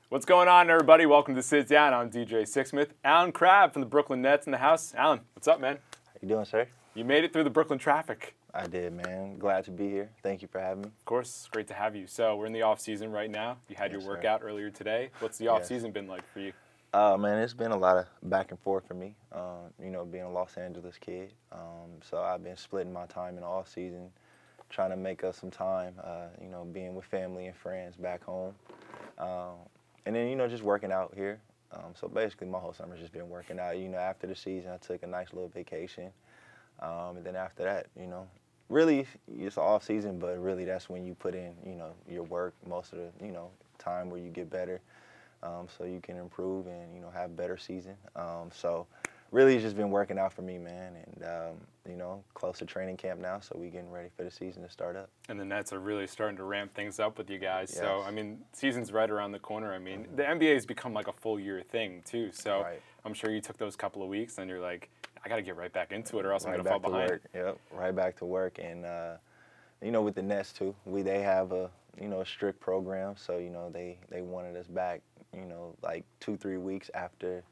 What's going on, everybody? Welcome to Sit Down. I'm DJ Sixsmith. Allen Crabbe from the Brooklyn Nets in the house. Allen, what's up, man? How you doing, sir? You made it through the Brooklyn traffic. I did, man. Glad to be here. Thank you for having me. Of course, great to have you. So we're in the off season right now. You had your workout earlier today. What's the off season been like for you? Man, it's been a lot of back and forth for me. Being a Los Angeles kid, so I've been splitting my time in the off season, trying to make up some time. Being with family and friends back home, and then just working out here. So basically, my whole summer's just been working out. After the season, I took a nice little vacation, and then after that, really it's off season, but really that's when you put in, your work most of the, time where you get better. So you can improve and, have better season. So really it's just been working out for me, man. And, close to training camp now, so we getting ready for the season to start up. And the Nets are really starting to ramp things up with you guys. Yes. So, season's right around the corner. The NBA has become like a full year thing, too. So I'm sure you took those couple of weeks and you're like, I got to get right back into it or else I'm going to fall behind. Work. Yep, right back to work. And, with the Nets, too, they have a strict program. So, they wanted us back, like 2-3 weeks after,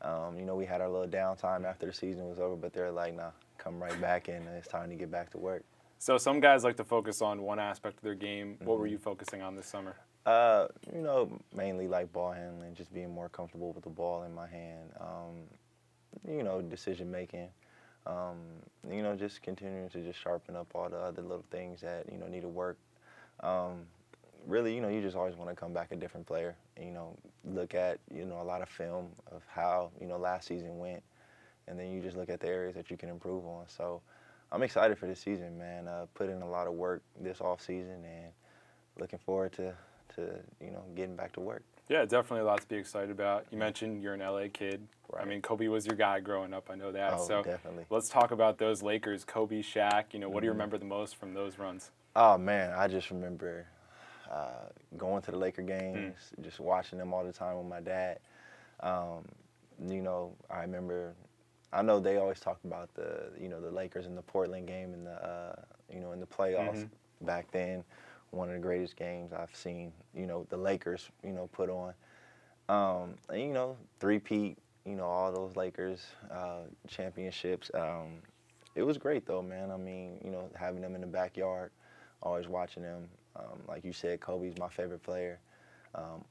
we had our little downtime after the season was over, but they're like, nah, come right back and it's time to get back to work. So some guys like to focus on one aspect of their game. What were you focusing on this summer? Mainly like ball handling, just being more comfortable with the ball in my hand, decision making, just continuing to just sharpen up all the other little things that, need to work. Really, you just always want to come back a different player, look at, a lot of film of how, last season went, and then you just look at the areas that you can improve on. So I'm excited for this season, man. Put in a lot of work this off season and looking forward to getting back to work. Yeah, definitely a lot to be excited about. You mentioned you're an LA kid. Right. Kobe was your guy growing up. I know that. Oh, so definitely. Let's talk about those Lakers, Kobe, Shaq. What do you remember the most from those runs? Oh, man, I just remember going to the Laker games, just watching them all the time with my dad. I know they always talk about the Lakers in the Portland game in the, in the playoffs back then. One of the greatest games I've seen, the Lakers, put on. Three-peat, all those Lakers championships. It was great, though, man. Having them in the backyard, always watching them. Like you said, Kobe's my favorite player.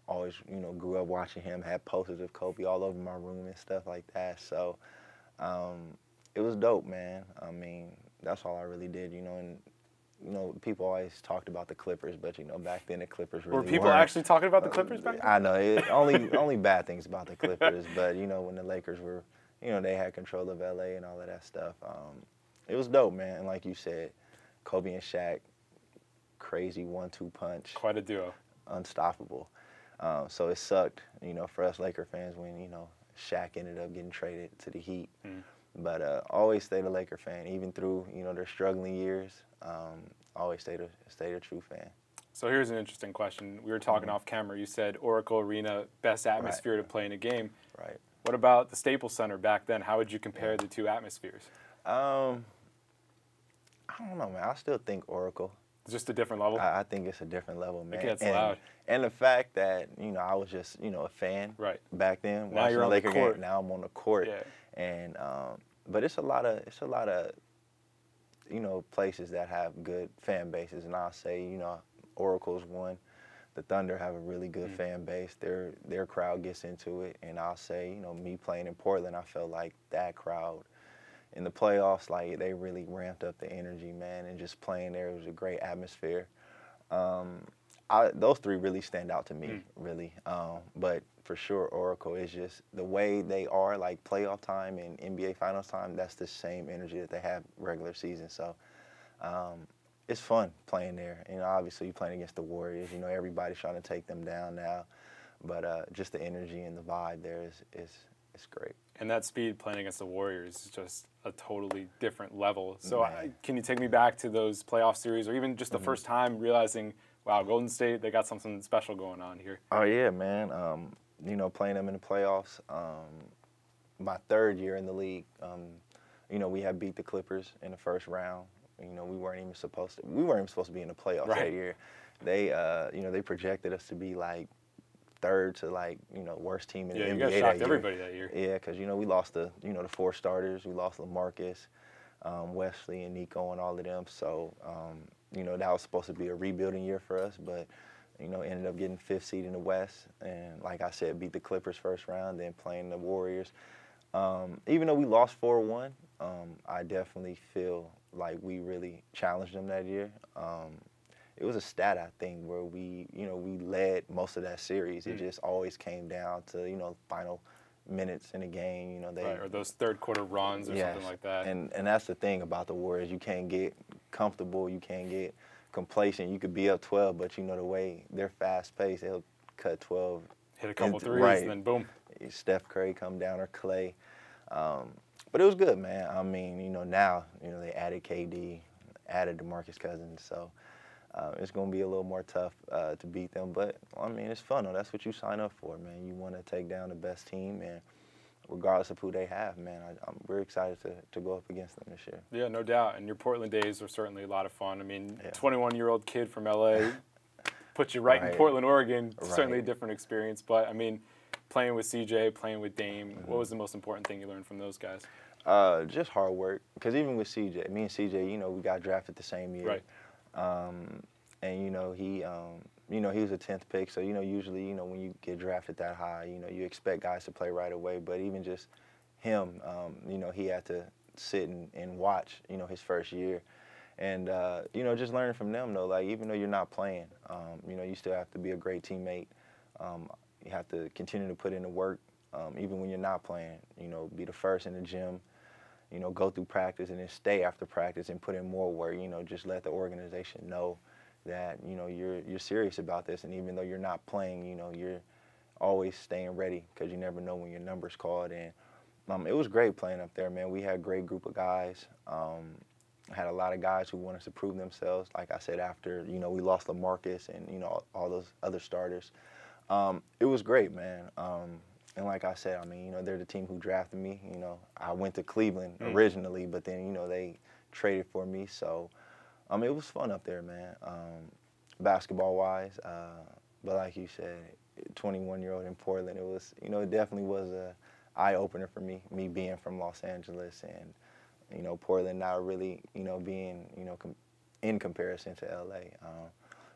Always, grew up watching him, had posters of Kobe all over my room and stuff like that. So it was dope, man. That's all I really did, and people always talked about the Clippers, but, back then the Clippers really Were people weren't. Actually talking about the Clippers back then? I know. Only bad things about the Clippers, but, when the Lakers were, they had control of L.A. and all of that stuff. It was dope, man. And like you said, Kobe and Shaq, crazy 1-2 punch. Quite a duo. Unstoppable. So it sucked, for us Laker fans when, Shaq ended up getting traded to the Heat. But always stayed a Laker fan, even through, their struggling years. Always stayed a true fan. So here's an interesting question. We were talking off camera. You said Oracle Arena, best atmosphere to play in a game. Right. What about the Staples Center back then? How would you compare the two atmospheres? I don't know, man. I still think Oracle. It's just a different level? I think it's a different level, man. It gets loud. And the fact that, I was just, a fan back then. Now you're on the court. Game. Now I'm on the court. Yeah. And but it's a lot of places that have good fan bases, and I'll say, Oracle's one. The Thunder have a really good fan base. Their crowd gets into it, and I'll say, me playing in Portland, I felt like that crowd in the playoffs, like they really ramped up the energy, man, and just playing there, it was a great atmosphere. Those three really stand out to me, really. But for sure, Oracle is just the way they are, like playoff time and NBA Finals time, that's the same energy that they have regular season. So it's fun playing there. Obviously you're playing against the Warriors. Everybody's trying to take them down now. But just the energy and the vibe there is great. And that speed playing against the Warriors is just a totally different level. So can you take me back to those playoff series or even just the first time realizing, wow, Golden State, they got something special going on here? Oh, yeah, man. Playing them in the playoffs, my third year in the league, we had beat the Clippers in the first round. We weren't even supposed to be in the playoffs that year. They projected us to be like third to like worst team in the NBA you guys that shocked year. everybody that year. Yeah, because we lost the the 4 starters. We lost LaMarcus, Wesley, and Nico, and all of them. So that was supposed to be a rebuilding year for us, but ended up getting 5th seed in the West, and like I said, beat the Clippers first round, then playing the Warriors. Even though we lost 4-1, I definitely feel like we really challenged them that year. It was a stat, I think, where we led most of that series. It just always came down to final minutes in the game. Or those third quarter runs or something like that. And that's the thing about the Warriors. You can't get comfortable. You can't get complacent. You could be up 12, but the way they're fast paced, they'll cut 12. Hit a couple threes, and then boom. Steph Curry come down, or Clay. But it was good, man. I mean, now, they added KD, added DeMarcus Cousins, so it's going to be a little more tough to beat them. But, I mean, it's fun, though. That's what you sign up for, man. You want to take down the best team, and regardless of who they have, man, we're excited to go up against them this year. Yeah, no doubt. And your Portland days were certainly a lot of fun. I mean, 21-year-old kid from L.A. puts you right in Portland, Oregon. Certainly a different experience. But, I mean, playing with CJ, playing with Dame, what was the most important thing you learned from those guys? Just hard work. Because even with CJ, me and CJ, we got drafted the same year. Right. And, he was a 10th pick. So, usually, when you get drafted that high, you expect guys to play right away. But even just him, he had to sit and watch, his first year. And, just learning from them, though, like, even though you're not playing, you still have to be a great teammate. You have to continue to put in the work, even when you're not playing. Be the first in the gym, go through practice and then stay after practice and put in more work. Just let the organization know that, you're serious about this. And even though you're not playing, you're always staying ready, because you never know when your number's called. And it was great playing up there, man. We had a great group of guys. Had a lot of guys who wanted to prove themselves. Like I said, after, we lost LaMarcus and, all those other starters. It was great, man. And like I said, I mean, they're the team who drafted me. I went to Cleveland originally, but then, they traded for me. So, it was fun up there, man, basketball-wise. But like you said, 21-year-old in Portland, it was, it definitely was a eye-opener for me being from Los Angeles and, Portland not really, being, in comparison to L.A.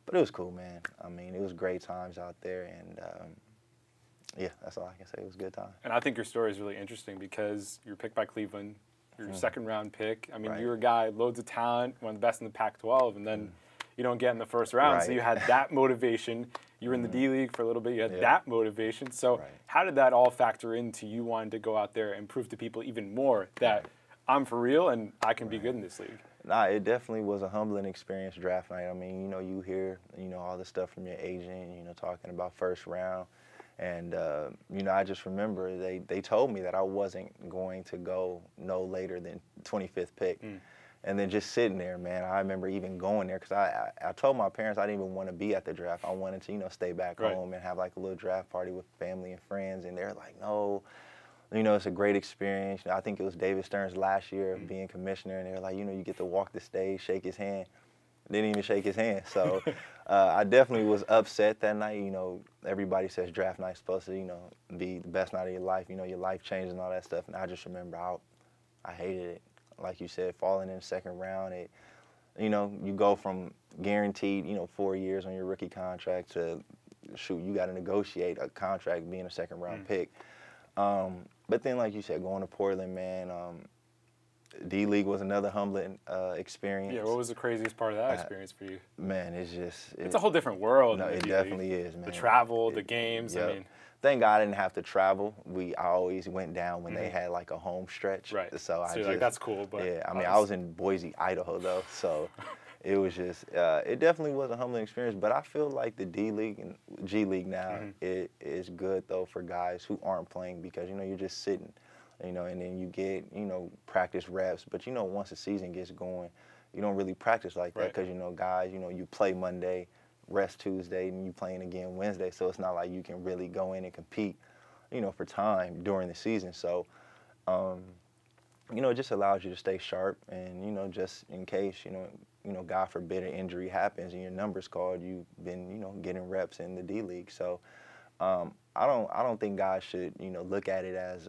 But it was cool, man. I mean, it was great times out there, and yeah, that's all I can say. It was a good time. And I think your story is really interesting because you were picked by Cleveland, your second-round pick. I mean, you were a guy, loads of talent, one of the best in the Pac-12, and then you don't get in the first round. So you had that motivation. You were in the D-League for a little bit. You had that motivation. So how did that all factor into you wanting to go out there and prove to people even more that I'm for real and I can be good in this league? Nah, it definitely was a humbling experience draft night. I mean, you hear, all the stuff from your agent, talking about first round. And, I just remember they told me that I wasn't going to go no later than 25th pick. And then just sitting there, man, I remember even going there because I told my parents I didn't even want to be at the draft. I wanted to, stay back home and have like a little draft party with family and friends. And they're like, no, it's a great experience. I think it was David Stern's last year of being commissioner. And they're like, you get to walk the stage, shake his hand. Didn't even shake his hand. So I definitely was upset that night. Everybody says draft night's supposed to, be the best night of your life. Your life changes and all that stuff. And I just remember I hated it. Like you said, falling in the second round. You go from guaranteed, 4 years on your rookie contract to, shoot, you got to negotiate a contract being a second round pick. But then, like you said, going to Portland, man, D-League was another humbling experience. Yeah, what was the craziest part of that experience for you? Man, it's just... It's a whole different world. No, it definitely is, man. The travel, the games, I mean... Thank God I didn't have to travel. I always went down when they had like a home stretch. Right. So you're like, that's cool, but... Yeah, I mean, I was in Boise, Idaho, though, so it was just... it definitely was a humbling experience, but I feel like the D-League and G-League now, it is good, though, for guys who aren't playing because, you're just sitting. And then you get, practice reps. But, once the season gets going, you don't really practice like that because, guys, you play Monday, rest Tuesday, and you playing again Wednesday. So it's not like you can really go in and compete, for time during the season. So, it just allows you to stay sharp and, just in case, God forbid an injury happens and your number's called, you've been, getting reps in the D-League. So, I don't think guys should, look at it as,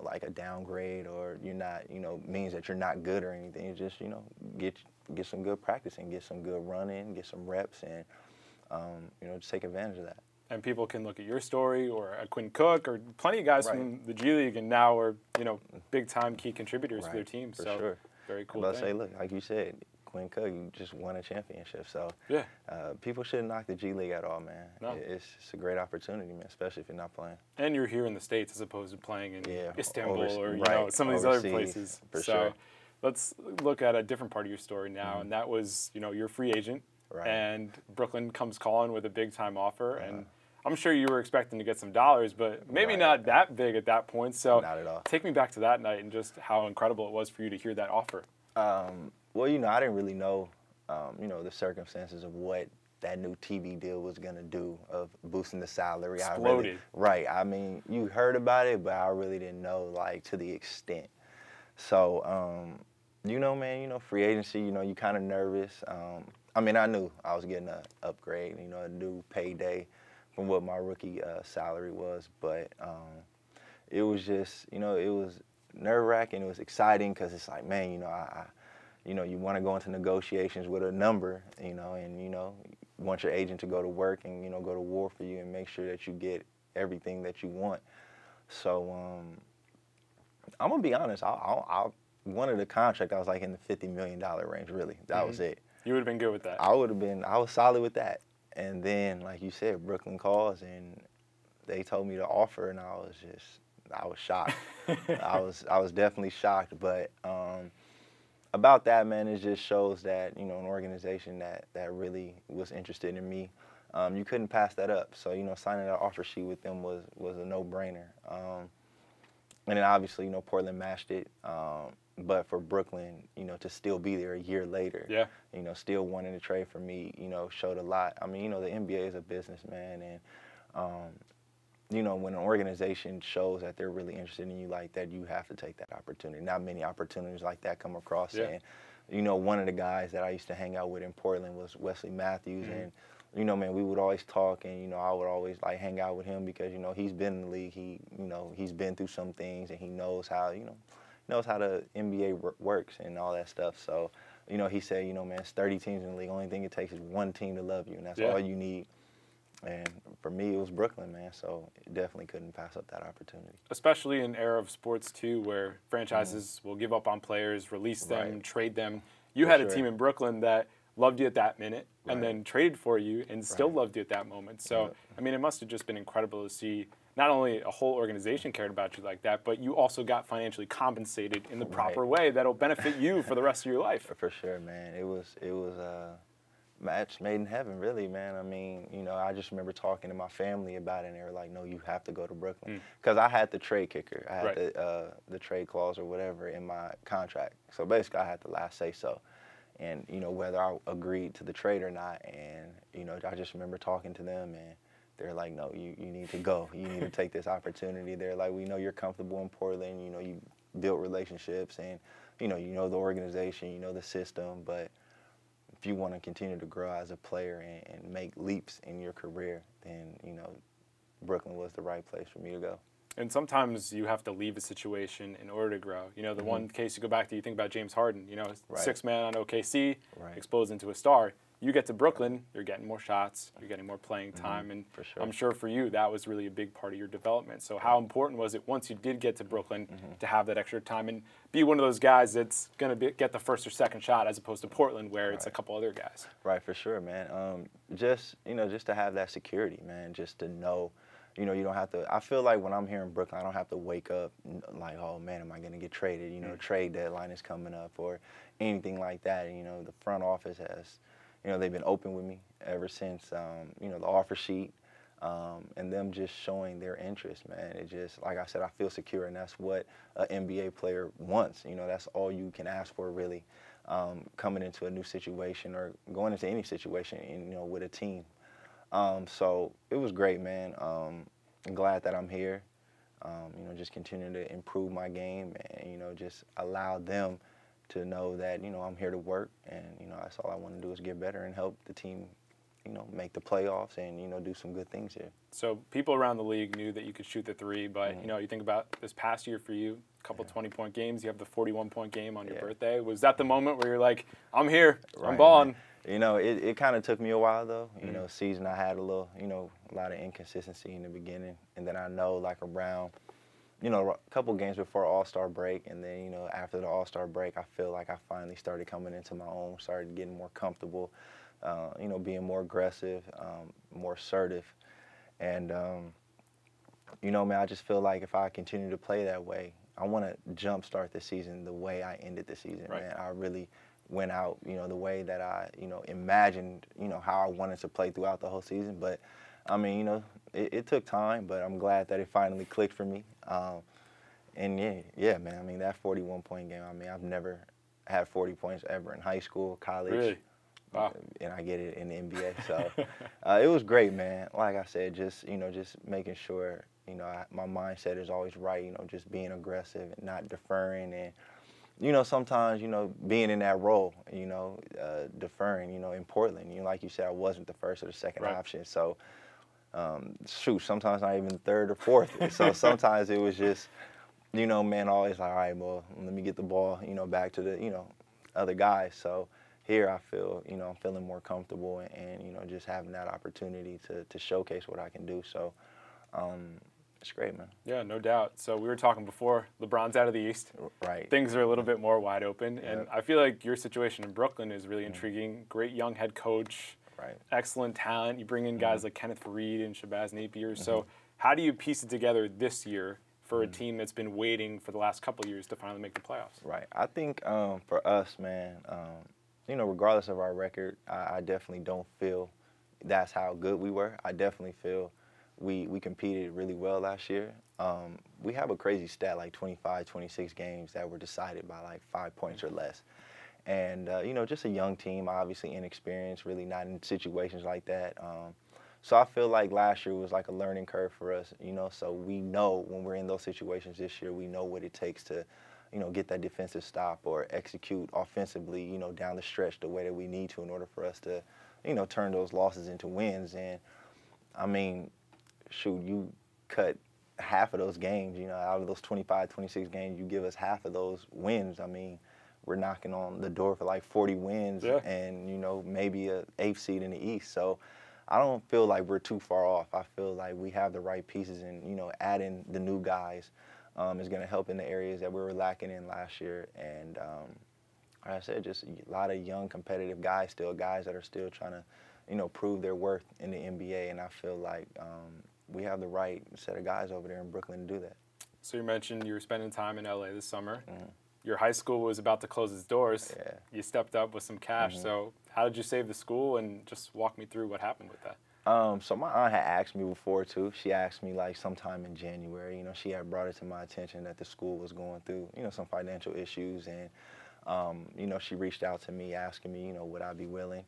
like a downgrade, or you're not, means that you're not good or anything. It's just, get some good practicing, get some good running, get some reps, and, just take advantage of that. And people can look at your story or at Quinn Cook or plenty of guys from the G League and now are, big-time key contributors for their teams. For so sure. Very cool But say, look, like you said, Quinn Cook, you just won a championship. So yeah, people shouldn't knock the G League at all, man. No. It's a great opportunity, man, especially if you're not playing. And you're here in the States as opposed to playing in Istanbul or some of these overseas, other places. For so sure. let's look at a different part of your story now, and that was, you're a free agent, and Brooklyn comes calling with a big-time offer, and I'm sure you were expecting to get some dollars, but maybe not that big at that point. So not at all. Take me back to that night and just how incredible it was for you to hear that offer. Well, I didn't really know, the circumstances of what that new TV deal was going to do, of boosting the salary. Exploded. I mean, you heard about it, but I really didn't know, like, to the extent. So, man, free agency, you kind of nervous. I mean, I knew I was getting an upgrade, a new payday from what my rookie salary was, but it was just, it was nerve-wracking. It was exciting because it's like, man, you want to go into negotiations with a number, and want your agent to go to work and, go to war for you and make sure that you get everything that you want. So I'm going to be honest, I wanted a contract. I was like in the $50 million range, really. That was it. You would have been good with that. I was solid with that. And then, like you said, Brooklyn calls and they told me the offer, and I was shocked. I was definitely shocked. But about that, man, it just shows that, an organization that really was interested in me, you couldn't pass that up. So, signing that offer sheet with them was a no-brainer. And then obviously, Portland matched it. But for Brooklyn, to still be there a year later, still wanting to trade for me, showed a lot. I mean, the NBA is a business, man, and when an organization shows that they're really interested in you like that, you have to take that opportunity. Not many opportunities like that come across. And, one of the guys that I used to hang out with in Portland was Wesley Matthews, and man, we would always talk, and I would always like hang out with him because he's been in the league. He's been through some things, and he knows how knows how the NBA works and all that stuff. So, he said, man, it's 30 teams in the league. Only thing it takes is one team to love you, and that's all you need. And for me, it was Brooklyn, man, so definitely couldn't pass up that opportunity. Especially in an era of sports, too, where franchises will give up on players, release them, trade them. You had a team in Brooklyn that loved you at that minute and then traded for you and still loved you at that moment. So, I mean, it must have just been incredible to see not only a whole organization cared about you like that, but you also got financially compensated in the proper way that'll benefit you for the rest of your life. For sure, man. It was a match made in heaven, really, man. I mean, I just remember talking to my family about it, and they were like, no, you have to go to Brooklyn. Because I had the trade kicker. I had the trade clause or whatever in my contract. So basically, I had the last say-so. And, whether I agreed to the trade or not. And, I just remember talking to them, and they're like, no, you need to go. You need to take this opportunity. They're like, we know you're comfortable in Portland. You built relationships, and, you know the organization, you know the system. But if you want to continue to grow as a player and make leaps in your career, then, Brooklyn was the right place for me to go. And sometimes you have to leave a situation in order to grow. The one case you go back to, you think about James Harden, sixth man on OKC, explodes into a star. You get to Brooklyn, you're getting more shots, you're getting more playing time, and I'm sure for you that was really a big part of your development. So how important was it once you did get to Brooklyn to have that extra time and be one of those guys that's going to get the first or second shot as opposed to Portland where it's a couple other guys? Right, for sure, man. Just to have that security, man, just to know, you don't have to. I feel like when I'm here in Brooklyn, I don't have to wake up like, oh man, am I going to get traded? Trade deadline is coming up or anything like that. The front office has, they've been open with me ever since, the offer sheet, and them just showing their interest, man. It just, like I said, I feel secure, and that's what an NBA player wants. That's all you can ask for, really, coming into a new situation or going into any situation, with a team. So it was great, man. I'm glad that I'm here. Just continuing to improve my game and, just allow them to know that, I'm here to work, and, that's all I want to do is get better and help the team make the playoffs and, do some good things here. So people around the league knew that you could shoot the three, but, you think about this past year for you, a couple 20-point games, you have the 41-point game on your birthday. Was that the moment where you're like, I'm here, I'm balling? It kind of took me a while, though. Season I had a little, a lot of inconsistency in the beginning. And then I know, like, around, a couple games before All-Star break, and then, after the All-Star break, I feel like I finally started coming into my own, started getting more comfortable, being more aggressive, more assertive. And, man, I just feel like if I continue to play that way, I want to jumpstart the season the way I ended the season, man. I really went out, the way that I, imagined, how I wanted to play throughout the whole season. But, I mean, it took time, but I'm glad that it finally clicked for me. And, yeah, man, I mean, that 41-point game, I mean, I've never had 40 points ever in high school, college. Really? Wow. And I get it in the NBA. So it was great, man. Like I said, just making sure, my mindset is always right, just being aggressive and not deferring. And, sometimes, being in that role, deferring, in Portland, like you said, I wasn't the first or the second option. So, sometimes not even third or fourth. So sometimes it was just, man, always like, all right, well, let me get the ball, back to the, other guys. So here I feel, I'm feeling more comfortable and just having that opportunity to showcase what I can do. So it's great, man. Yeah, no doubt. So we were talking before, LeBron's out of the East. Right. Things are a little bit more wide open. Yep. And I feel like your situation in Brooklyn is really intriguing. Great young head coach. Right. Excellent talent. You bring in guys like Kenneth Faried and Shabazz Napier. So how do you piece it together this year for a team that's been waiting for the last couple of years to finally make the playoffs? Right. I think for us, man, regardless of our record, I definitely don't feel that's how good we were. I definitely feel we competed really well last year. We have a crazy stat, like 25, 26 games that were decided by like 5 points or less. And, just a young team, obviously inexperienced, really not in situations like that. So I feel like last year was like a learning curve for us, so we know when we're in those situations this year, we know what it takes to, get that defensive stop or execute offensively, down the stretch the way that we need to in order for us to, turn those losses into wins. And, I mean, shoot, you cut half of those games, out of those 25, 26 games, you give us half of those wins. I mean, we're knocking on the door for like 40 wins and, maybe an 8th seed in the East. So I don't feel like we're too far off. I feel like we have the right pieces and, adding the new guys is going to help in the areas that we were lacking in last year. And like I said, just a lot of young competitive guys still, guys that are still trying to, prove their worth in the NBA. And I feel like we have the right set of guys over there in Brooklyn to do that. So you mentioned you were spending time in LA this summer. Your high school was about to close its doors. Yeah. You stepped up with some cash. So how did you save the school, and just walk me through what happened with that? So my aunt had asked me before too. She asked me like sometime in January. She had brought it to my attention that the school was going through, some financial issues, and she reached out to me asking me, would I be willing?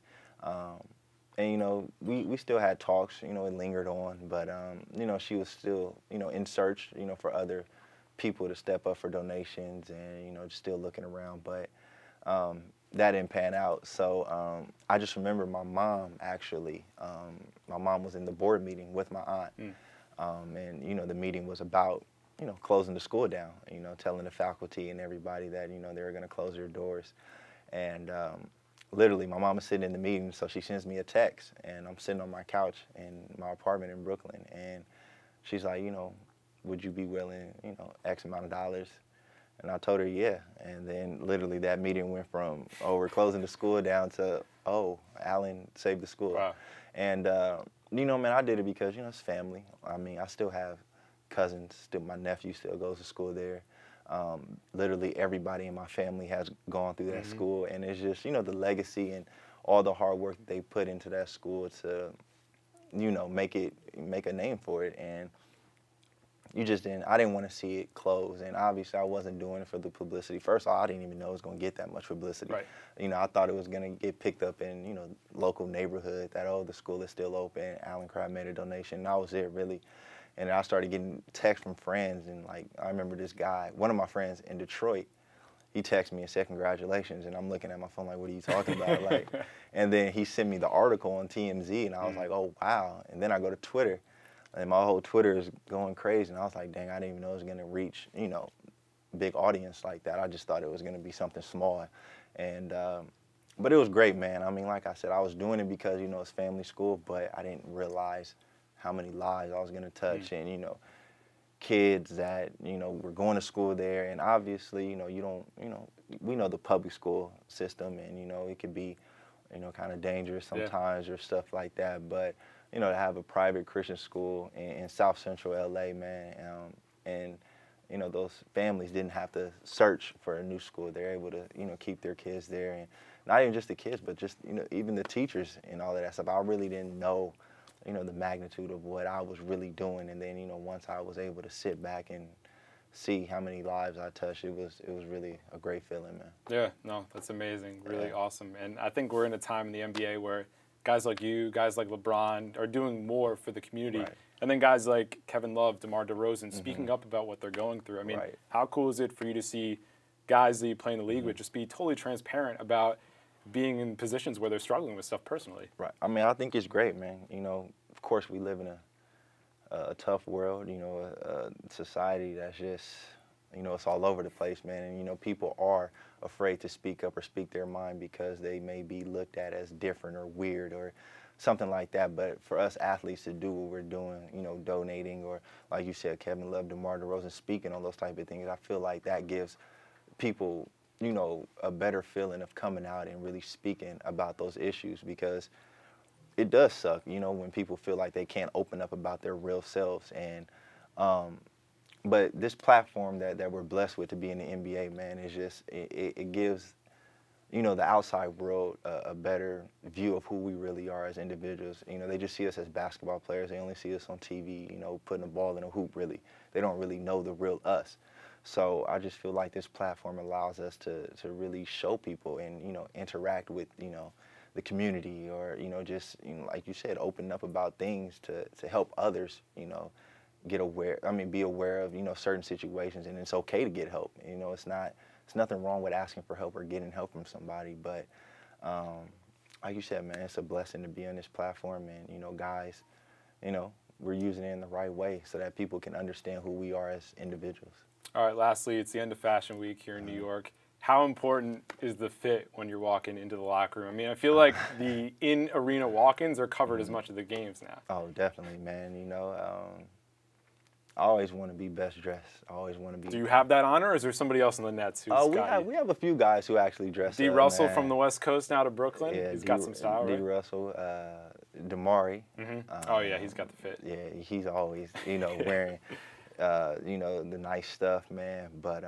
And we still had talks. It lingered on, but she was still in search, for other people to step up for donations, and just still looking around, but that didn't pan out. So I just remember my mom actually. My mom was in the board meeting with my aunt, and the meeting was about closing the school down. Telling the faculty and everybody that they were going to close their doors, and literally my mom was sitting in the meeting, so she sends me a text, and I'm sitting on my couch in my apartment in Brooklyn, and she's like, would you be willing, X amount of dollars? And I told her, yeah. And then literally that meeting went from, oh, we're closing the school down to, oh, Allen saved the school. Wow. And, man, I did it because, it's family. I mean, I still have cousins. My nephew still goes to school there. Literally everybody in my family has gone through that school. And it's just, the legacy and all the hard work that they put into that school to, make a name for it. And I didn't want to see it close, and obviously I wasn't doing it for the publicity. First of all, I didn't even know it was going to get that much publicity. Right. I thought it was going to get picked up in, local neighborhood, that, oh, the school is still open, Allen Crabbe made a donation, and I was it, really. And I started getting texts from friends, and, like, I remember this guy, one of my friends in Detroit, he texted me and said congratulations, and I'm looking at my phone like, what are you talking about? Like, and then he sent me the article on TMZ, and I was like, oh wow. And then I go to Twitter, and my whole Twitter is going crazy, and I was like, dang, I didn't even know it was gonna reach, you know, big audience like that. I just thought it was gonna be something small, and but it was great, man. I mean, like I said, I was doing it because, you know, it's family school, but I didn't realize how many lives I was gonna touch, and you know, kids that, you know, were going to school there. And obviously, you know, we know the public school system, and, you know, it could be, you know, kind of dangerous sometimes or stuff like that. But, you know, to have a private Christian school in South Central LA, man, and, you know, those families didn't have to search for a new school. They're able to, you know, keep their kids there. And not even just the kids, but just, you know, even the teachers and all of that stuff. I really didn't know, you know, the magnitude of what I was really doing. And then, you know, once I was able to sit back and see how many lives I touched, it was really a great feeling, man. Yeah, no, that's amazing, really awesome. And I think we're in a time in the NBA where guys like you, guys like LeBron are doing more for the community. Right. And then guys like Kevin Love, DeMar DeRozan, speaking up about what they're going through. I mean, how cool is it for you to see guys that you play in the league with just be totally transparent about being in positions where they're struggling with stuff personally? Right. I mean, I think it's great, man. You know, of course we live in a tough world, you know, a society that's just, you know, it's all over the place, man. And, you know, people are afraid to speak up or speak their mind because they may be looked at as different or weird or something like that. But for us athletes to do what we're doing, you know, donating, or like you said, Kevin Love, DeMar DeRozan, speaking on those type of things, I feel like that gives people, you know, a better feeling of coming out and really speaking about those issues, because it does suck, you know, when people feel like they can't open up about their real selves. And but this platform that we're blessed with to be in the NBA, man, is just, it gives, you know, the outside world a better view of who we really are as individuals. You know, they just see us as basketball players. They only see us on TV, you know, putting a ball in a hoop, really. They don't really know the real us. So I just feel like this platform allows us to really show people and, you know, interact with, you know, the community, or, you know, just, you know, like you said, open up about things to help others, you know, be aware of, you know, certain situations. And it's okay to get help. You know, it's nothing wrong with asking for help or getting help from somebody. But like you said, man, it's a blessing to be on this platform. And, you know, guys, you know, we're using it in the right way so that people can understand who we are as individuals. All right, lastly, it's the end of Fashion Week here in New York. How important is the fit when you're walking into the locker room? I mean, I feel like the in-arena walk-ins are covered as much of the games now. Oh, definitely, man. You know, I always want to be best dressed. I always want to be. Do you have that honor, or is there somebody else in the Nets who's got you? We have a few guys who actually dress D. up, Russell man. From the West Coast now to Brooklyn. Yeah, he's got some style, right? D. Russell, Damari. Oh yeah, he's got the fit. Yeah, he's always, you know, wearing, you know, the nice stuff, man. But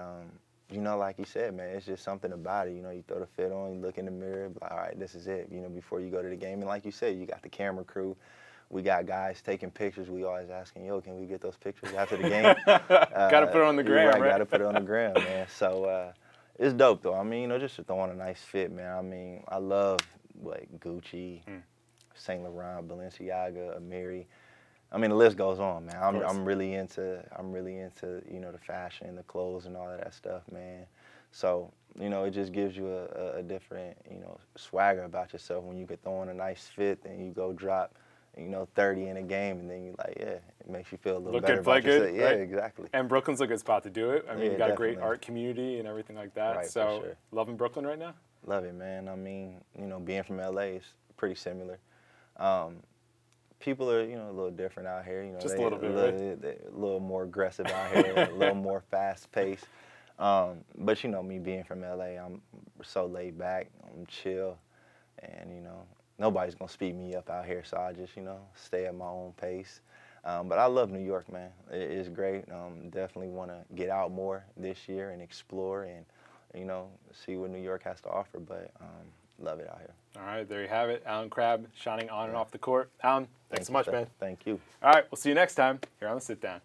you know, like you said, man, it's just something about it. You know, you throw the fit on, you look in the mirror, like, all right, this is it. You know, before you go to the game, and like you said, you got the camera crew. We got guys taking pictures. We always asking, yo, can we get those pictures after the game? Got to put it on the gram, right? Got to put it on the gram, man. So it's dope, though. I mean, you know, just to throw on a nice fit, man. I mean, I love, like, Gucci, Saint Laurent, Balenciaga, Amiri. I mean, the list goes on, man. I'm really into, you know, the fashion, the clothes, and all of that stuff, man. So, you know, it just gives you a different, you know, swagger about yourself when you could throw on a nice fit and you go drop, you know, 30 in a game, and then you're like, yeah, it makes you feel a little better about yourself. Yeah, right? Exactly. And Brooklyn's a good spot to do it. I mean, yeah, you got definitely. a great art community and everything like that. Right, so, for sure. Loving Brooklyn right now? Love it, man. I mean, you know, being from LA is pretty similar. People are, you know, a little different out here. You know, just a little bit, right? They're a little more aggressive out here, a little more fast-paced. But, you know, me being from LA, I'm so laid back, I'm chill, and, you know, nobody's going to speed me up out here, so I just, you know, stay at my own pace. But I love New York, man. It's great. Definitely want to get out more this year and explore and, you know, see what New York has to offer, but love it out here. All right, there you have it. Allen Crabbe shining on and off the court. Allen, thanks so much, man. Thank you. All right, we'll see you next time here on The Sit Down.